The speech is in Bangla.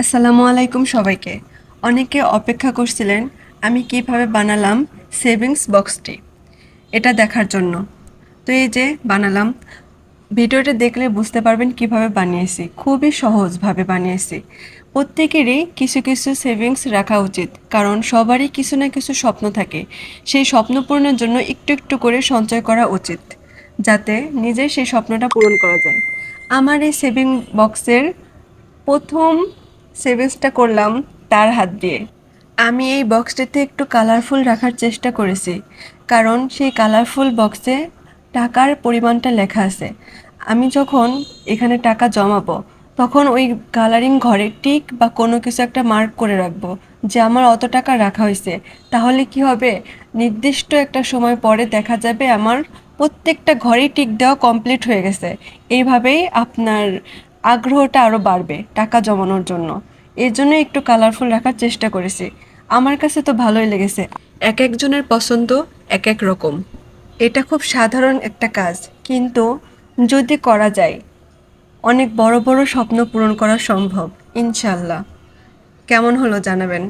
আসসালামু আলাইকুম সবাইকে। অনেকে অপেক্ষা করছিলেন আমি কিভাবে বানালাম সেভিংস বক্সটি, এটা দেখার জন্য। তো এই যে বানালাম। ভিডিওটা দেখলে বুঝতে পারবেন কিভাবে বানিয়েছি। খুবই সহজভাবে বানিয়েছি। প্রত্যেকেরই কিছু কিছু সেভিংস রাখা উচিত, কারণ সবারই কিছু না কিছু স্বপ্ন থাকে। সেই স্বপ্ন পূরণের জন্য একটু একটু করে সঞ্চয় করা উচিত, যাতে নিজে সেই স্বপ্নটা পূরণ করা যায়। আমার এই সেভিং বক্সের প্রথম সেভিংসটা করলাম তার হাত দিয়ে। আমি এই বক্সটিতে একটু কালারফুল রাখার চেষ্টা করেছি, কারণ সেই কালারফুল বক্সে টাকার পরিমাণটা লেখা আছে। আমি যখন এখানে টাকা জমাবো, তখন ওই কালারিং ঘরে টিক বা কোনো কিছু একটা মার্ক করে রাখবো যে আমার অত টাকা রাখা হয়েছে। তাহলে কি হবে, নির্দিষ্ট একটা সময় পরে দেখা যাবে আমার প্রত্যেকটা ঘরেই টিক দেওয়া কমপ্লিট হয়ে গেছে। এইভাবেই আপনার আগ্রহটা আরও বাড়বে টাকা জমানোর জন্য। এর জন্য একটু কালারফুল রাখার চেষ্টা করেছি। আমার কাছে তো ভালোই লেগেছে। এক একজনের পছন্দ এক এক রকম। এটা খুব সাধারণ একটা কাজ, কিন্তু যদি করা যায় অনেক বড় বড় স্বপ্ন পূরণ করা সম্ভব ইনশাল্লাহ। কেমন হলো জানাবেন।